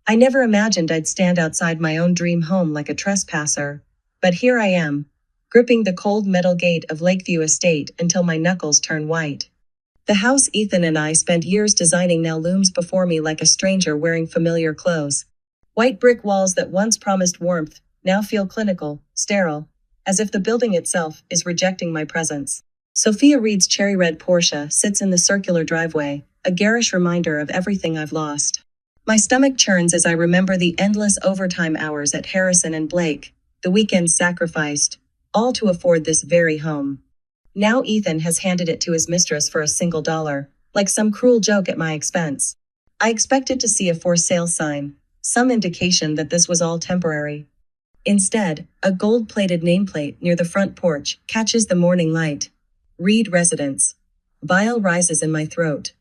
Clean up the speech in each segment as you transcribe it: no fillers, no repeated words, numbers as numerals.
I never imagined I'd stand outside my own dream home like a trespasser. But here I am, gripping the cold metal gate of Lakeview Estate until my knuckles turn white. The house Ethan and I spent years designing now looms before me like a stranger wearing familiar clothes. White brick walls that once promised warmth now feel clinical, sterile, as if the building itself is rejecting my presence. Sophia Reed's cherry red Porsche sits in the circular driveway, a garish reminder of everything I've lost. My stomach churns as I remember the endless overtime hours at Harrison and Blake, the weekends sacrificed, all to afford this very home. Now Ethan has handed it to his mistress for a single dollar, like some cruel joke at my expense. I expected to see a for sale sign, some indication that this was all temporary. Instead, a gold-plated nameplate near the front porch catches the morning light. Reed Residence. Bile rises in my throat.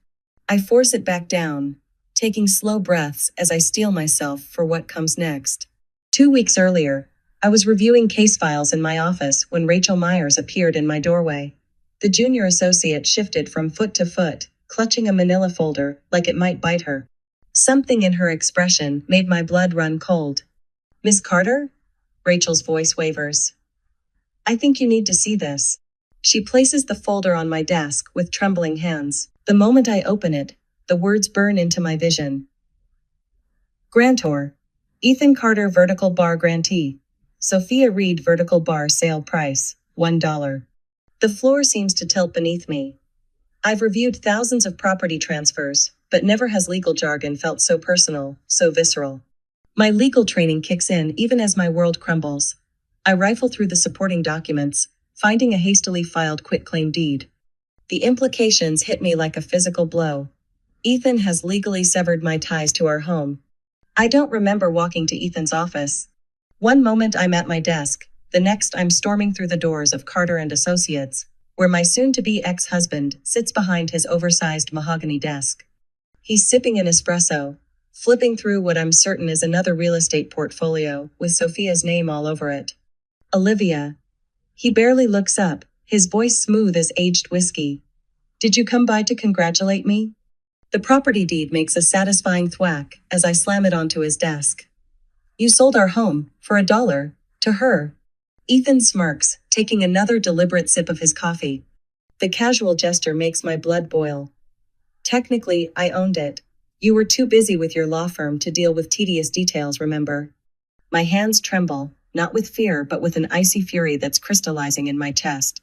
I force it back down, taking slow breaths as I steel myself for what comes next. 2 weeks earlier, I was reviewing case files in my office when Rachel Myers appeared in my doorway. The junior associate shifted from foot to foot, clutching a manila folder like it might bite her. Something in her expression made my blood run cold. "Miss Carter?" Rachel's voice wavers. "I think you need to see this." She places the folder on my desk with trembling hands. The moment I open it, the words burn into my vision. Grantor. Ethan Carter Vertical Bar Grantee. Sophia Reed Vertical Bar Sale Price, $1. The floor seems to tilt beneath me. I've reviewed thousands of property transfers, but never has legal jargon felt so personal, so visceral. My legal training kicks in even as my world crumbles. I rifle through the supporting documents, finding a hastily filed quitclaim deed. The implications hit me like a physical blow. Ethan has legally severed my ties to our home. I don't remember walking to Ethan's office. One moment I'm at my desk, the next I'm storming through the doors of Carter and Associates, where my soon-to-be ex-husband sits behind his oversized mahogany desk. He's sipping an espresso, flipping through what I'm certain is another real estate portfolio with Sophia's name all over it. "Olivia." He barely looks up, his voice smooth as aged whiskey. "Did you come by to congratulate me?" The property deed makes a satisfying thwack as I slam it onto his desk. "You sold our home, for $1, to her." Ethan smirks, taking another deliberate sip of his coffee. The casual gesture makes my blood boil. "Technically, I owned it. You were too busy with your law firm to deal with tedious details, remember?" My hands tremble, not with fear but with an icy fury that's crystallizing in my chest.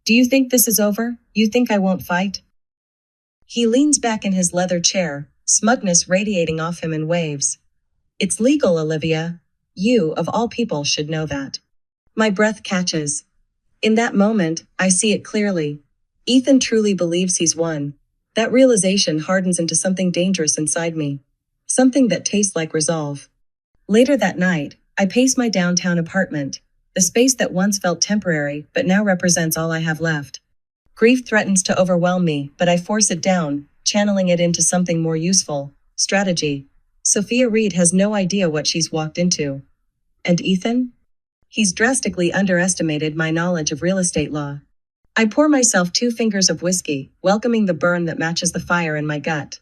"Do you think this is over? You think I won't fight?" He leans back in his leather chair, smugness radiating off him in waves. "It's legal, Olivia. You, of all people, should know that." My breath catches. In that moment, I see it clearly. Ethan truly believes he's won. That realization hardens into something dangerous inside me. Something that tastes like resolve. Later that night, I pace my downtown apartment, the space that once felt temporary but now represents all I have left. Grief threatens to overwhelm me, but I force it down, channeling it into something more useful: strategy. Sophia Reed has no idea what she's walked into. And Ethan? He's drastically underestimated my knowledge of real estate law. I pour myself 2 fingers of whiskey, welcoming the burn that matches the fire in my gut.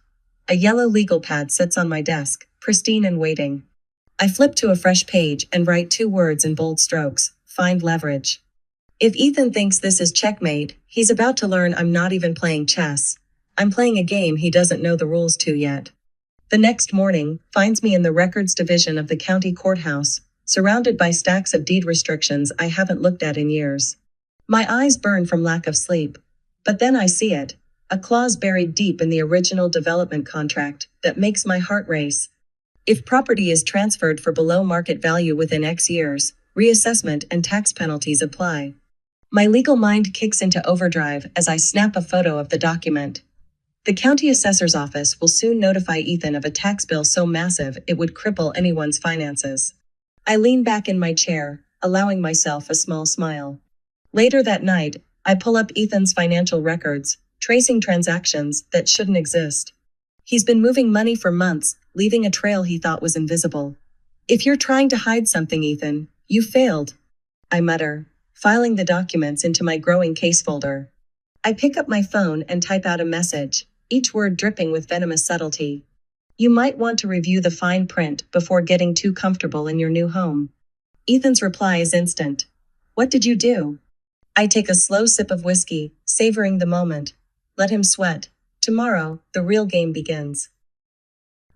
A yellow legal pad sits on my desk, pristine and waiting. I flip to a fresh page and write 2 words in bold strokes: find leverage. If Ethan thinks this is checkmate, he's about to learn I'm not even playing chess. I'm playing a game he doesn't know the rules to yet. The next morning finds me in the records division of the county courthouse, surrounded by stacks of deed restrictions I haven't looked at in years. My eyes burn from lack of sleep. But then I see it, a clause buried deep in the original development contract that makes my heart race. If property is transferred for below market value within X years, reassessment and tax penalties apply. My legal mind kicks into overdrive as I snap a photo of the document. The county assessor's office will soon notify Ethan of a tax bill so massive it would cripple anyone's finances. I lean back in my chair, allowing myself a small smile. Later that night, I pull up Ethan's financial records, tracing transactions that shouldn't exist. He's been moving money for months, leaving a trail he thought was invisible. "If you're trying to hide something, Ethan, you failed," I mutter, filing the documents into my growing case folder. I pick up my phone and type out a message, each word dripping with venomous subtlety. You might want to review the fine print before getting too comfortable in your new home. Ethan's reply is instant. What did you do? I take a slow sip of whiskey, savoring the moment. Let him sweat. Tomorrow, the real game begins.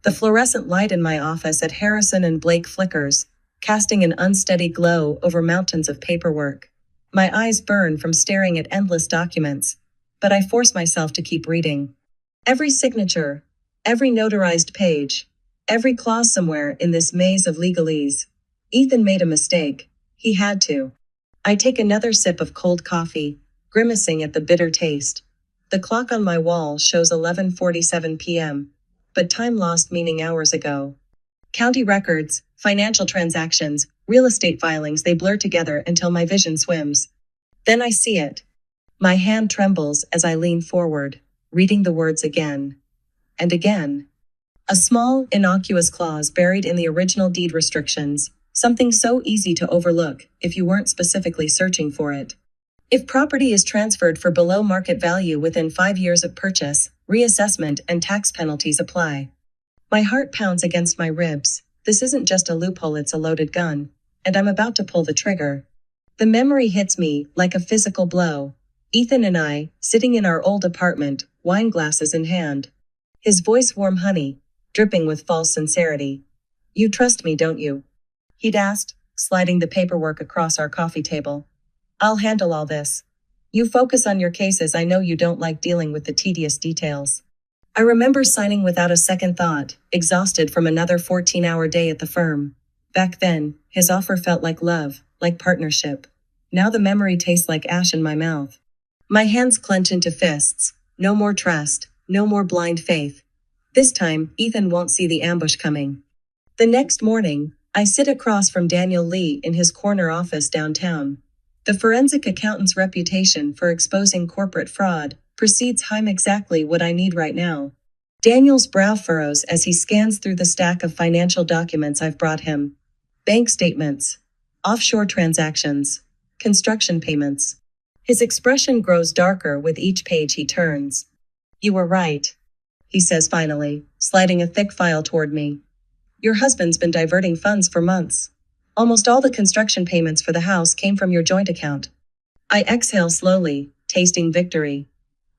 The fluorescent light in my office at Harrison and Blake flickers, casting an unsteady glow over mountains of paperwork. My eyes burn from staring at endless documents, but I force myself to keep reading. Every signature, every notarized page, every clause somewhere in this maze of legalese. Ethan made a mistake. He had to. I take another sip of cold coffee, grimacing at the bitter taste. The clock on my wall shows 11:47 p.m., but time lost meaning hours ago. County records, financial transactions, real estate filings, they blur together until my vision swims. Then I see it. My hand trembles as I lean forward, reading the words again and again. A small, innocuous clause buried in the original deed restrictions, something so easy to overlook if you weren't specifically searching for it. If property is transferred for below market value within 5 years of purchase, reassessment and tax penalties apply. My heart pounds against my ribs. This isn't just a loophole, it's a loaded gun, and I'm about to pull the trigger. The memory hits me like a physical blow. Ethan and I, sitting in our old apartment, wine glasses in hand. His voice warm honey, dripping with false sincerity. You trust me, don't you? He'd asked, sliding the paperwork across our coffee table. I'll handle all this. You focus on your cases, I know you don't like dealing with the tedious details. I remember signing without a second thought, exhausted from another 14-hour day at the firm. Back then, his offer felt like love, like partnership. Now the memory tastes like ash in my mouth. My hands clench into fists. No more trust, no more blind faith. This time, Ethan won't see the ambush coming. The next morning, I sit across from Daniel Lee in his corner office downtown. The forensic accountant's reputation for exposing corporate fraud precedes him exactly what I need right now. Daniel's brow furrows as he scans through the stack of financial documents I've brought him. Bank statements, offshore transactions, construction payments. His expression grows darker with each page he turns. You were right, he says finally, sliding a thick file toward me. Your husband's been diverting funds for months. Almost all the construction payments for the house came from your joint account. I exhale slowly, tasting victory.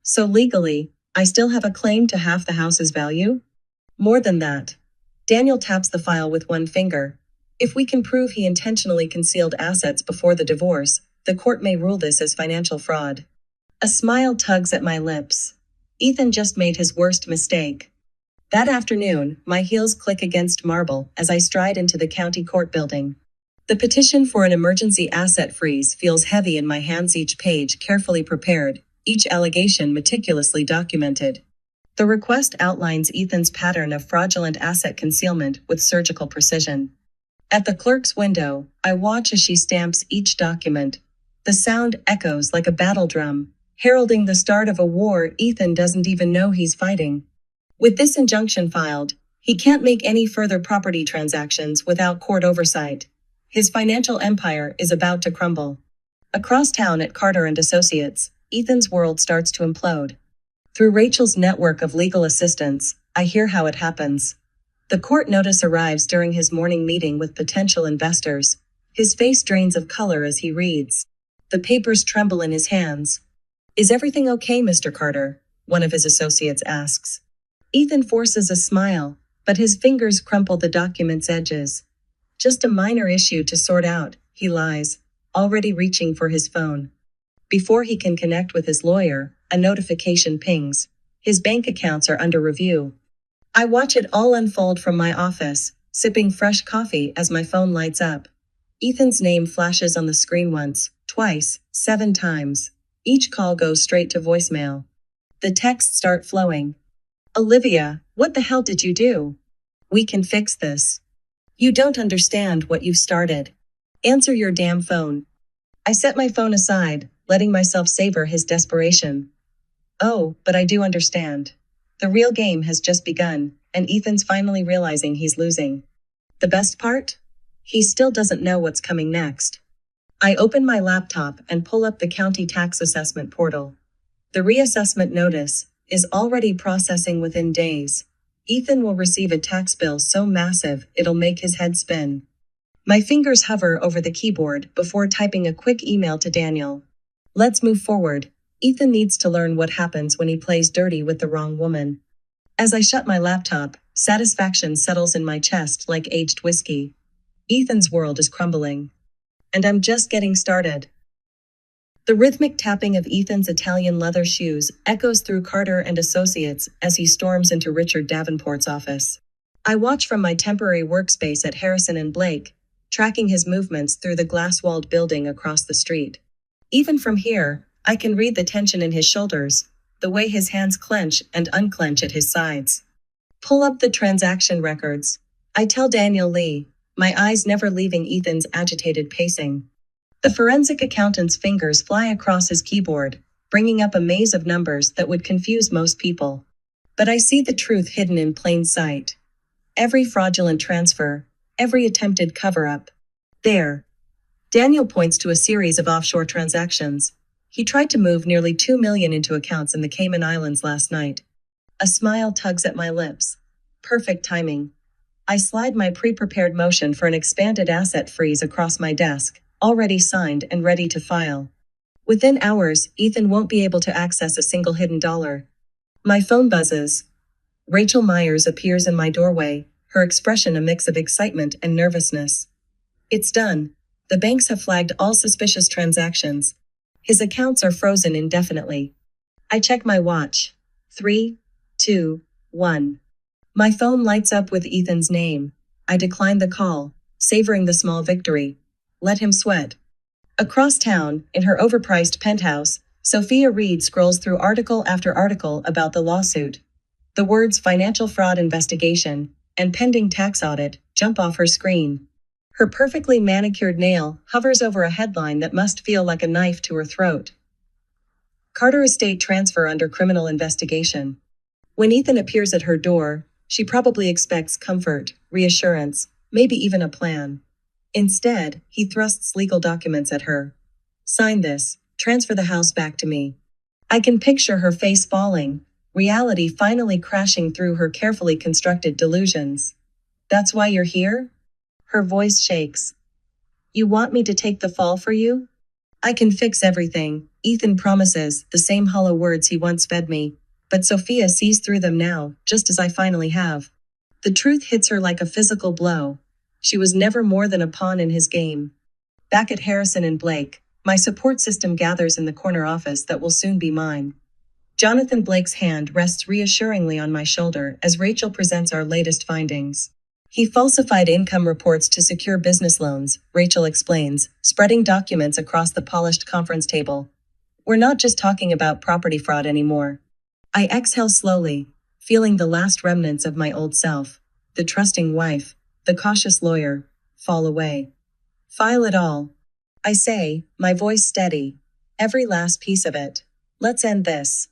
So legally, I still have a claim to half the house's value? More than that. Daniel taps the file with one finger. If we can prove he intentionally concealed assets before the divorce, the court may rule this as financial fraud. A smile tugs at my lips. Ethan just made his worst mistake. That afternoon, my heels click against marble as I stride into the county court building. The petition for an emergency asset freeze feels heavy in my hands, each page carefully prepared, each allegation meticulously documented. The request outlines Ethan's pattern of fraudulent asset concealment with surgical precision. At the clerk's window, I watch as she stamps each document. The sound echoes like a battle drum, heralding the start of a war Ethan doesn't even know he's fighting. With this injunction filed, he can't make any further property transactions without court oversight. His financial empire is about to crumble. Across town at Carter and Associates, Ethan's world starts to implode. Through Rachel's network of legal assistants, I hear how it happens. The court notice arrives during his morning meeting with potential investors. His face drains of color as he reads. The papers tremble in his hands. Is everything okay, Mr. Carter? One of his associates asks. Ethan forces a smile, but his fingers crumple the document's edges. Just a minor issue to sort out, he lies, already reaching for his phone. Before he can connect with his lawyer, a notification pings. His bank accounts are under review. I watch it all unfold from my office, sipping fresh coffee as my phone lights up. Ethan's name flashes on the screen once, twice, 7 times. Each call goes straight to voicemail. The texts start flowing. Olivia, what the hell did you do? We can fix this. You don't understand what you've started. Answer your damn phone. I set my phone aside, letting myself savor his desperation. Oh, but I do understand. The real game has just begun, and Ethan's finally realizing he's losing. The best part? He still doesn't know what's coming next. I open my laptop and pull up the county tax assessment portal. The reassessment notice is already processing within days. Ethan will receive a tax bill so massive it'll make his head spin. My fingers hover over the keyboard before typing a quick email to Daniel. Let's move forward. Ethan needs to learn what happens when he plays dirty with the wrong woman. As I shut my laptop, satisfaction settles in my chest like aged whiskey. Ethan's world is crumbling. And I'm just getting started. The rhythmic tapping of Ethan's Italian leather shoes echoes through Carter and Associates as he storms into Richard Davenport's office. I watch from my temporary workspace at Harrison and Blake, tracking his movements through the glass-walled building across the street. Even from here, I can read the tension in his shoulders, the way his hands clench and unclench at his sides. Pull up the transaction records. I tell Daniel Lee, my eyes never leaving Ethan's agitated pacing. The forensic accountant's fingers fly across his keyboard, bringing up a maze of numbers that would confuse most people. But I see the truth hidden in plain sight. Every fraudulent transfer, every attempted cover-up. There. Daniel points to a series of offshore transactions. He tried to move nearly $2 million into accounts in the Cayman Islands last night. A smile tugs at my lips. Perfect timing. I slide my pre-prepared motion for an expanded asset freeze across my desk, already signed and ready to file. Within hours, Ethan won't be able to access a single hidden dollar. My phone buzzes. Rachel Myers appears in my doorway, her expression a mix of excitement and nervousness. It's done. The banks have flagged all suspicious transactions. His accounts are frozen indefinitely. I check my watch. 3, 2, 1. My phone lights up with Ethan's name. I decline the call, savoring the small victory. Let him sweat. Across town, in her overpriced penthouse, Sophia Reed scrolls through article after article about the lawsuit. The words financial fraud investigation and pending tax audit jump off her screen. Her perfectly manicured nail hovers over a headline that must feel like a knife to her throat. Carter estate transfer under criminal investigation. When Ethan appears at her door, she probably expects comfort, reassurance, maybe even a plan. Instead, he thrusts legal documents at her. Sign this, transfer the house back to me. I can picture her face falling, reality finally crashing through her carefully constructed delusions. That's why you're here? Her voice shakes. You want me to take the fall for you? I can fix everything, Ethan promises, the same hollow words he once fed me. But Sophia sees through them now, just as I finally have. The truth hits her like a physical blow. She was never more than a pawn in his game. Back at Harrison and Blake, my support system gathers in the corner office that will soon be mine. Jonathan Blake's hand rests reassuringly on my shoulder as Rachel presents our latest findings. He falsified income reports to secure business loans, Rachel explains, spreading documents across the polished conference table. We're not just talking about property fraud anymore. I exhale slowly, feeling the last remnants of my old self, the trusting wife, the cautious lawyer, fall away. File it all. I say, my voice steady. Every last piece of it. Let's end this.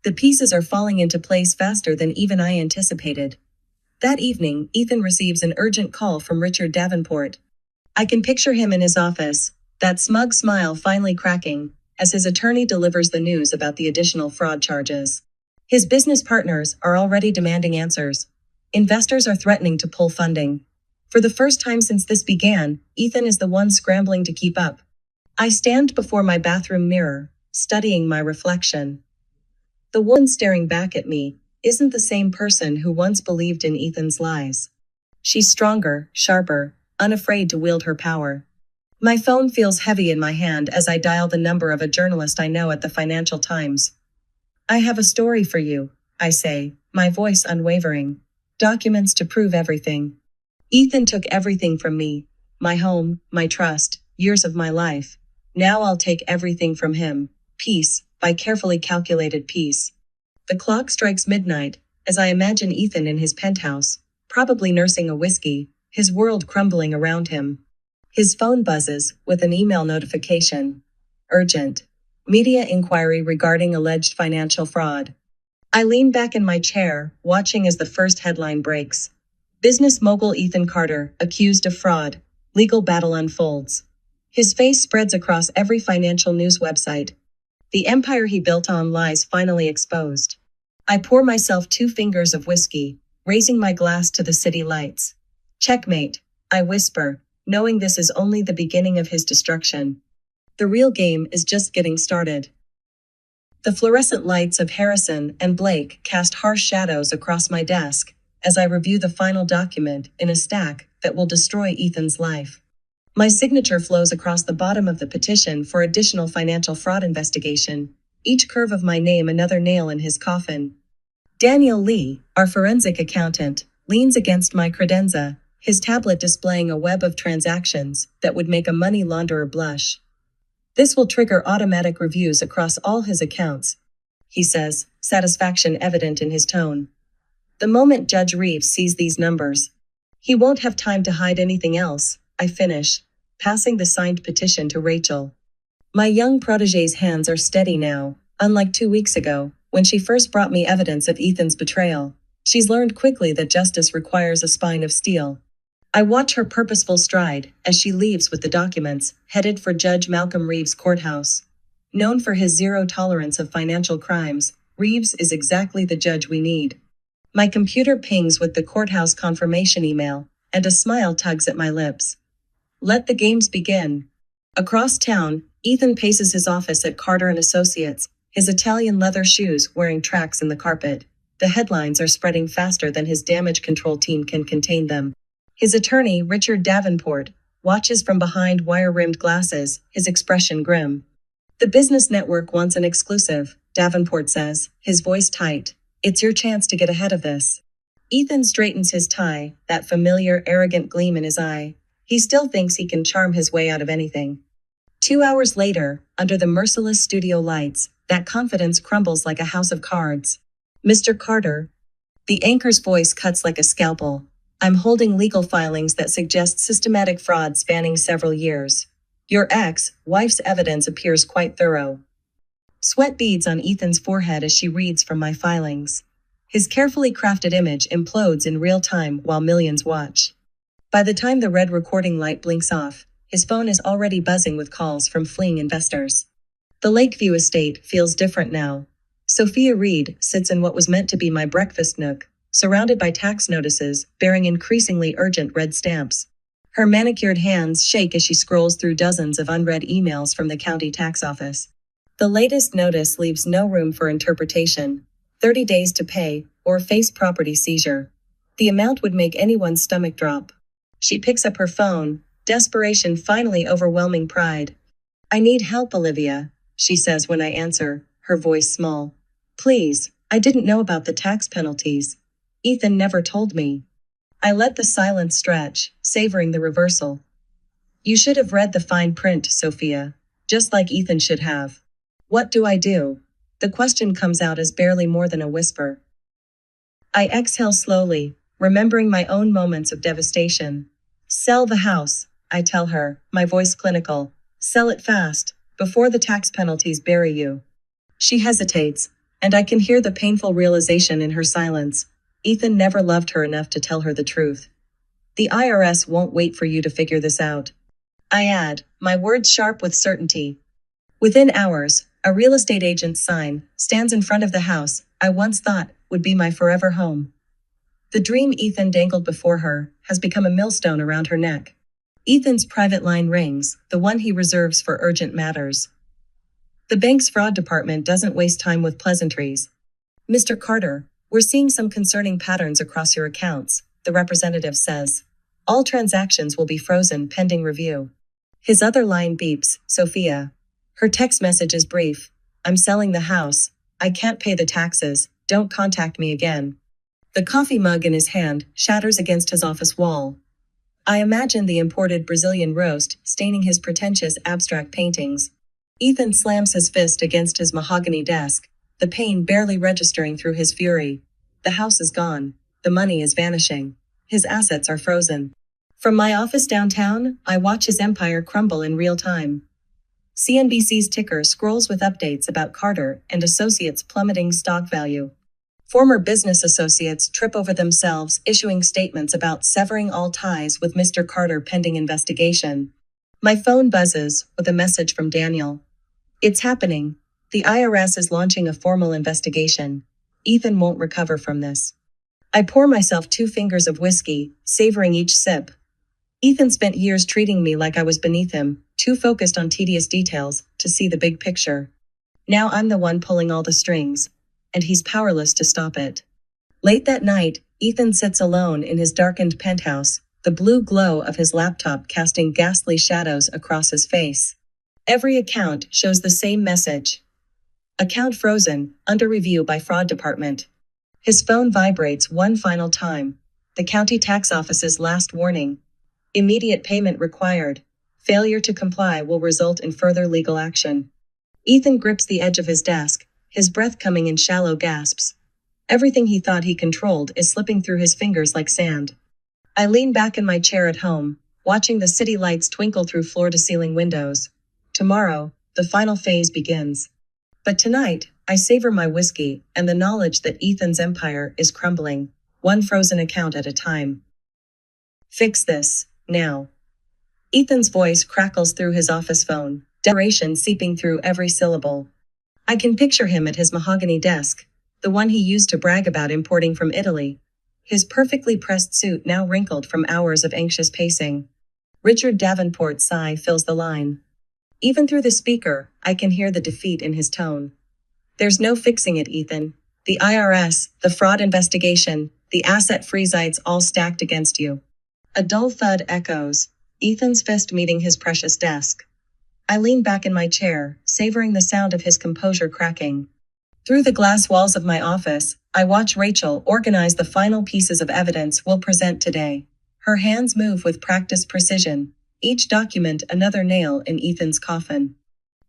The pieces are falling into place faster than even I anticipated. That evening, Ethan receives an urgent call from Richard Davenport. I can picture him in his office, that smug smile finally cracking, as his attorney delivers the news about the additional fraud charges. His business partners are already demanding answers. Investors are threatening to pull funding. For the first time since this began, Ethan is the one scrambling to keep up. I stand before my bathroom mirror, studying my reflection. The woman staring back at me isn't the same person who once believed in Ethan's lies. She's stronger, sharper, unafraid to wield her power. My phone feels heavy in my hand as I dial the number of a journalist I know at the Financial Times. I have a story for you, I say, my voice unwavering. Documents to prove everything. Ethan took everything from me, my home, my trust, years of my life. Now I'll take everything from him, piece by carefully calculated piece. The clock strikes midnight, as I imagine Ethan in his penthouse, probably nursing a whiskey, his world crumbling around him. His phone buzzes with an email notification. Urgent. Media inquiry regarding alleged financial fraud. I lean back in my chair, watching as the first headline breaks. Business mogul Ethan Carter, accused of fraud. Legal battle unfolds. His face spreads across every financial news website. The empire he built on lies finally exposed. I pour myself 2 fingers of whiskey, raising my glass to the city lights. Checkmate, I whisper, knowing this is only the beginning of his destruction. The real game is just getting started. The fluorescent lights of Harrison and Blake cast harsh shadows across my desk as I review the final document in a stack that will destroy Ethan's life. My signature flows across the bottom of the petition for additional financial fraud investigation, each curve of my name another nail in his coffin. Daniel Lee, our forensic accountant, leans against my credenza, his tablet displaying a web of transactions that would make a money launderer blush. This will trigger automatic reviews across all his accounts, he says, satisfaction evident in his tone. The moment Judge Reeves sees these numbers, he won't have time to hide anything else, I finish, passing the signed petition to Rachel. My young protege's hands are steady now, unlike 2 weeks ago, when she first brought me evidence of Ethan's betrayal. She's learned quickly that justice requires a spine of steel. I watch her purposeful stride as she leaves with the documents, headed for Judge Malcolm Reeves' courthouse. Known for his zero tolerance of financial crimes, Reeves is exactly the judge we need. My computer pings with the courthouse confirmation email, and a smile tugs at my lips. Let the games begin. Across town, Ethan paces his office at Carter & Associates, his Italian leather shoes wearing tracks in the carpet. The headlines are spreading faster than his damage control team can contain them. His attorney, Richard Davenport, watches from behind wire-rimmed glasses, his expression grim. The business network wants an exclusive, Davenport says, his voice tight. It's your chance to get ahead of this. Ethan straightens his tie, that familiar, arrogant gleam in his eye. He still thinks he can charm his way out of anything. 2 hours later, under the merciless studio lights, that confidence crumbles like a house of cards. Mr. Carter. The anchor's voice cuts like a scalpel. I'm holding legal filings that suggest systematic fraud spanning several years. Your ex-wife's evidence appears quite thorough. Sweat beads on Ethan's forehead as she reads from my filings. His carefully crafted image implodes in real time while millions watch. By the time the red recording light blinks off, his phone is already buzzing with calls from fleeing investors. The Lakeview estate feels different now. Sophia Reed sits in what was meant to be my breakfast nook, surrounded by tax notices bearing increasingly urgent red stamps. Her manicured hands shake as she scrolls through dozens of unread emails from the county tax office. The latest notice leaves no room for interpretation. 30 days to pay, or face property seizure. The amount would make anyone's stomach drop. She picks up her phone, desperation finally overwhelming pride. I need help, Olivia, she says when I answer, her voice small. Please, I didn't know about the tax penalties. Ethan never told me. I let the silence stretch, savoring the reversal. You should have read the fine print, Sophia. Just like Ethan should have. What do I do? The question comes out as barely more than a whisper. I exhale slowly, remembering my own moments of devastation. Sell the house, I tell her, my voice clinical. Sell it fast, before the tax penalties bury you. She hesitates, and I can hear the painful realization in her silence. Ethan never loved her enough to tell her the truth. The IRS won't wait for you to figure this out. I add, my words sharp with certainty. Within hours, a real estate agent's sign stands in front of the house I once thought would be my forever home. The dream Ethan dangled before her has become a millstone around her neck. Ethan's private line rings, the one he reserves for urgent matters. The bank's fraud department doesn't waste time with pleasantries. Mr. Carter, we're seeing some concerning patterns across your accounts, the representative says. All transactions will be frozen pending review. His other line beeps, Sophia. Her text message is brief. I'm selling the house. I can't pay the taxes. Don't contact me again. The coffee mug in his hand shatters against his office wall. I imagine the imported Brazilian roast staining his pretentious abstract paintings. Ethan slams his fist against his mahogany desk, the pain barely registering through his fury. The house is gone. The money is vanishing. His assets are frozen. From my office downtown, I watch his empire crumble in real time. CNBC's ticker scrolls with updates about Carter and Associates' plummeting stock value. Former business associates trip over themselves, issuing statements about severing all ties with Mr. Carter pending investigation. My phone buzzes with a message from Daniel. It's happening. The IRS is launching a formal investigation. Ethan won't recover from this. I pour myself 2 fingers of whiskey, savoring each sip. Ethan spent years treating me like I was beneath him, too focused on tedious details to see the big picture. Now I'm the one pulling all the strings, and he's powerless to stop it. Late that night, Ethan sits alone in his darkened penthouse, the blue glow of his laptop casting ghastly shadows across his face. Every account shows the same message. Account frozen, under review by fraud department. His phone vibrates one final time. The county tax office's last warning. Immediate payment required. Failure to comply will result in further legal action. Ethan grips the edge of his desk, his breath coming in shallow gasps. Everything he thought he controlled is slipping through his fingers like sand. I lean back in my chair at home, watching the city lights twinkle through floor-to-ceiling windows. Tomorrow, the final phase begins. But tonight, I savor my whiskey and the knowledge that Ethan's empire is crumbling, one frozen account at a time. Fix this, now. Ethan's voice crackles through his office phone, desperation seeping through every syllable. I can picture him at his mahogany desk, the one he used to brag about importing from Italy. His perfectly pressed suit now wrinkled from hours of anxious pacing. Richard Davenport's sigh fills the line. Even through the speaker, I can hear the defeat in his tone. There's no fixing it, Ethan. The IRS, the fraud investigation, the asset freeze-ites all stacked against you. A dull thud echoes, Ethan's fist meeting his precious desk. I lean back in my chair, savoring the sound of his composure cracking. Through the glass walls of my office, I watch Rachel organize the final pieces of evidence we'll present today. Her hands move with practiced precision, each document another nail in Ethan's coffin.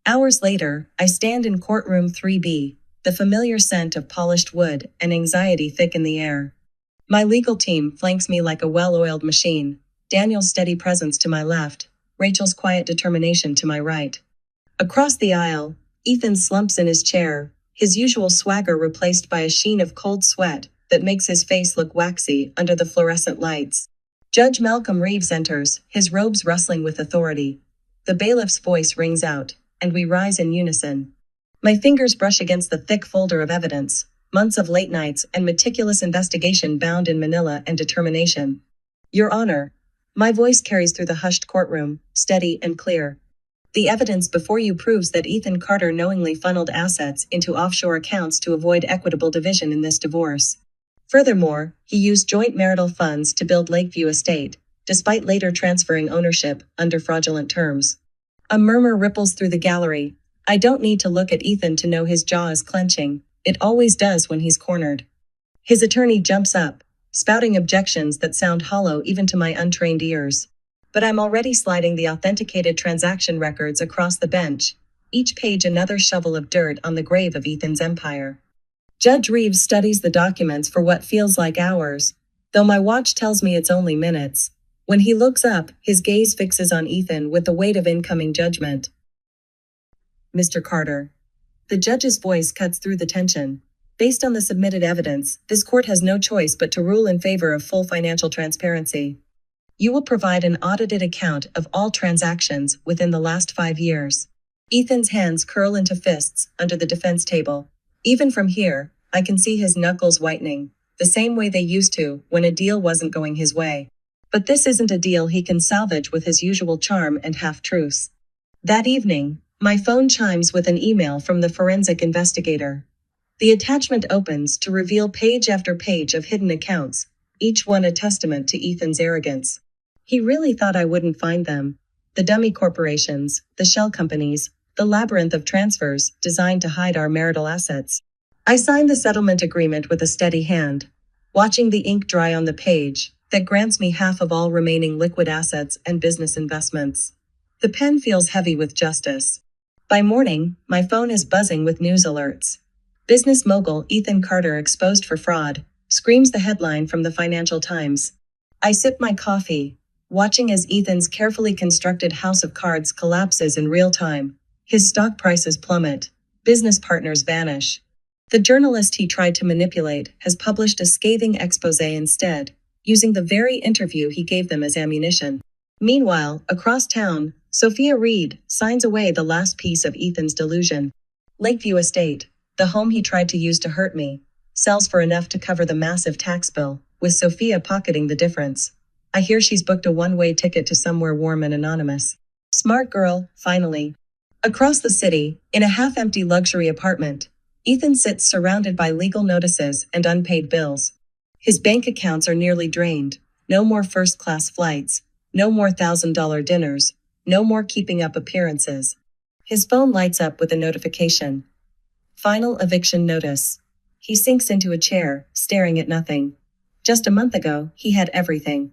Hours later, I stand in courtroom 3B, the familiar scent of polished wood and anxiety thick in the air. My legal team flanks me like a well-oiled machine, Daniel's steady presence to my left, Rachel's quiet determination to my right. Across the aisle, Ethan slumps in his chair, his usual swagger replaced by a sheen of cold sweat that makes his face look waxy under the fluorescent lights. Judge Malcolm Reeves enters, his robes rustling with authority. The bailiff's voice rings out, and we rise in unison. My fingers brush against the thick folder of evidence, months of late nights and meticulous investigation bound in manila and determination. Your Honor, my voice carries through the hushed courtroom, steady and clear. The evidence before you proves that Ethan Carter knowingly funneled assets into offshore accounts to avoid equitable division in this divorce. Furthermore, he used joint marital funds to build Lakeview Estate, despite later transferring ownership under fraudulent terms. A murmur ripples through the gallery. I don't need to look at Ethan to know his jaw is clenching. It always does when he's cornered. His attorney jumps up, spouting objections that sound hollow even to my untrained ears. But I'm already sliding the authenticated transaction records across the bench, each page another shovel of dirt on the grave of Ethan's empire. Judge Reeves studies the documents for what feels like hours, though my watch tells me it's only minutes. When he looks up, his gaze fixes on Ethan with the weight of incoming judgment. Mr. Carter. The judge's voice cuts through the tension. Based on the submitted evidence, this court has no choice but to rule in favor of full financial transparency. You will provide an audited account of all transactions within the last 5 years. Ethan's hands curl into fists under the defense table. Even from here, I can see his knuckles whitening, the same way they used to when a deal wasn't going his way. But this isn't a deal he can salvage with his usual charm and half-truths. That evening, my phone chimes with an email from the forensic investigator. The attachment opens to reveal page after page of hidden accounts, each one a testament to Ethan's arrogance. He really thought I wouldn't find them. The dummy corporations, the shell companies, the labyrinth of transfers designed to hide our marital assets. I signed the settlement agreement with a steady hand, watching the ink dry on the page that grants me half of all remaining liquid assets and business investments. The pen feels heavy with justice. By morning, my phone is buzzing with news alerts. Business mogul Ethan Carter exposed for fraud, screams the headline from the Financial Times. I sip my coffee, watching as Ethan's carefully constructed house of cards collapses in real time. His stock prices plummet. Business partners vanish. The journalist he tried to manipulate has published a scathing expose instead, using the very interview he gave them as ammunition. Meanwhile, across town, Sophia Reed signs away the last piece of Ethan's delusion. Lakeview Estate, the home he tried to use to hurt me, sells for enough to cover the massive tax bill, with Sophia pocketing the difference. I hear she's booked a one-way ticket to somewhere warm and anonymous. Smart girl, finally. Across the city, in a half-empty luxury apartment, Ethan sits surrounded by legal notices and unpaid bills. His bank accounts are nearly drained. No more first-class flights. No more $1,000 dinners. No more keeping up appearances. His phone lights up with a notification. Final eviction notice. He sinks into a chair, staring at nothing. Just a month ago, he had everything.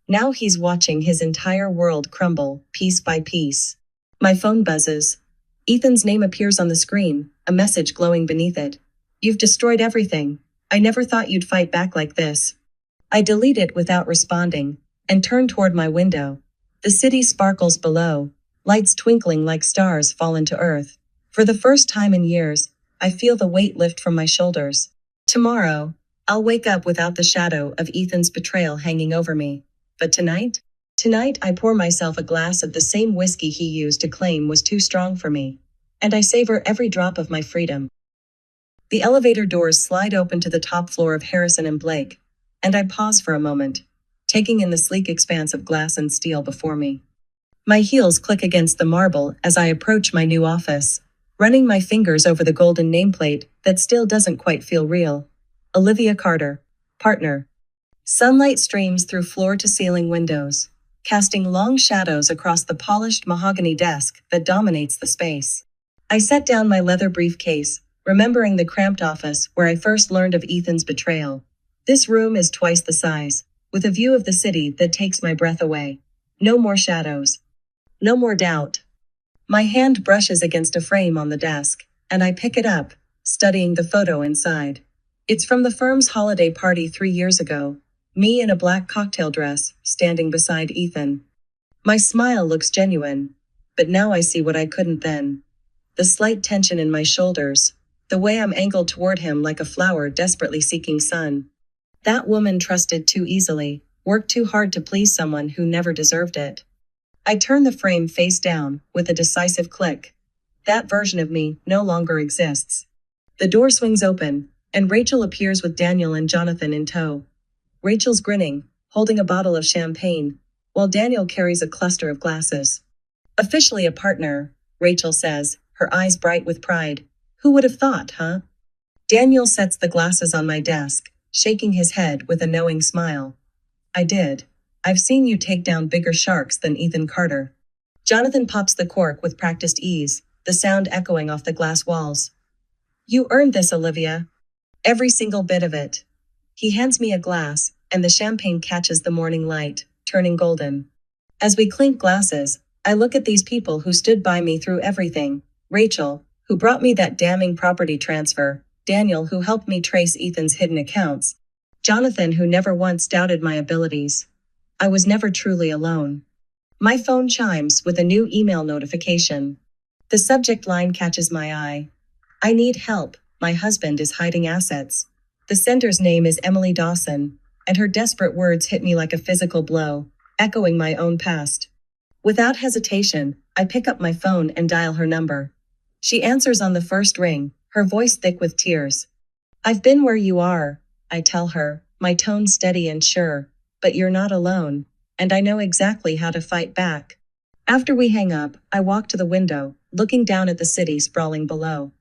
Now he's watching his entire world crumble, piece by piece. My phone buzzes. Ethan's name appears on the screen, a message glowing beneath it. You've destroyed everything. I never thought you'd fight back like this. I delete it without responding, and turn toward my window. The city sparkles below, lights twinkling like stars fallen to earth. For the first time in years, I feel the weight lift from my shoulders. Tomorrow, I'll wake up without the shadow of Ethan's betrayal hanging over me. But tonight? Tonight I pour myself a glass of the same whiskey he used to claim was too strong for me. And I savor every drop of my freedom. The elevator doors slide open to the top floor of Harrison and Blake, and I pause for a moment, taking in the sleek expanse of glass and steel before me. My heels click against the marble as I approach my new office, running my fingers over the golden nameplate that still doesn't quite feel real. Olivia Carter, partner. Sunlight streams through floor-to-ceiling windows, casting long shadows across the polished mahogany desk that dominates the space. I set down my leather briefcase, remembering the cramped office where I first learned of Ethan's betrayal. This room is twice the size, with a view of the city that takes my breath away. No more shadows. No more doubt. My hand brushes against a frame on the desk, and I pick it up, studying the photo inside. It's from the firm's holiday party 3 years ago. Me in a black cocktail dress, standing beside Ethan. My smile looks genuine, but now I see what I couldn't then. The slight tension in my shoulders, the way I'm angled toward him like a flower desperately seeking sun. That woman trusted too easily, worked too hard to please someone who never deserved it. I turn the frame face down, with a decisive click. That version of me no longer exists. The door swings open, and Rachel appears with Daniel and Jonathan in tow. Rachel's grinning, holding a bottle of champagne, while Daniel carries a cluster of glasses. Officially a partner, Rachel says, her eyes bright with pride. Who would have thought, huh? Daniel sets the glasses on my desk, shaking his head with a knowing smile. I did. I've seen you take down bigger sharks than Ethan Carter. Jonathan pops the cork with practiced ease, the sound echoing off the glass walls. You earned this, Olivia. Every single bit of it. He hands me a glass, and the champagne catches the morning light, turning golden. As we clink glasses, I look at these people who stood by me through everything. Rachel, who brought me that damning property transfer. Daniel, who helped me trace Ethan's hidden accounts. Jonathan, who never once doubted my abilities. I was never truly alone. My phone chimes with a new email notification. The subject line catches my eye. I need help. My husband is hiding assets. The sender's name is Emily Dawson, and her desperate words hit me like a physical blow, echoing my own past. Without hesitation, I pick up my phone and dial her number. She answers on the first ring, her voice thick with tears. I've been where you are, I tell her, my tone steady and sure, but you're not alone, and I know exactly how to fight back. After we hang up, I walk to the window, looking down at the city sprawling below.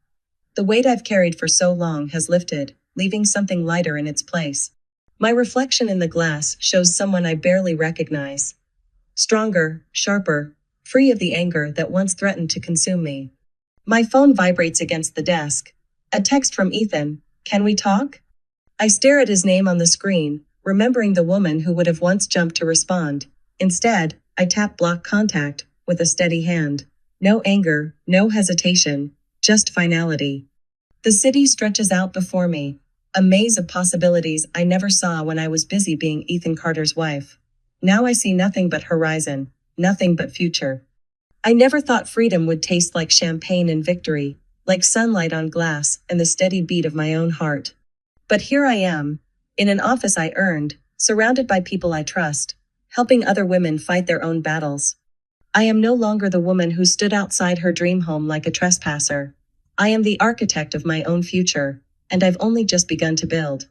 The weight I've carried for so long has lifted, leaving something lighter in its place. My reflection in the glass shows someone I barely recognize. Stronger, sharper, free of the anger that once threatened to consume me. My phone vibrates against the desk. A text from Ethan. Can we talk? I stare at his name on the screen, remembering the woman who would have once jumped to respond. Instead, I tap block contact with a steady hand. No anger, no hesitation, just finality. The city stretches out before me, a maze of possibilities I never saw when I was busy being Ethan Carter's wife. Now I see nothing but horizon, nothing but future. I never thought freedom would taste like champagne and victory, like sunlight on glass and the steady beat of my own heart. But here I am, in an office I earned, surrounded by people I trust, helping other women fight their own battles. I am no longer the woman who stood outside her dream home like a trespasser. I am the architect of my own future, and I've only just begun to build.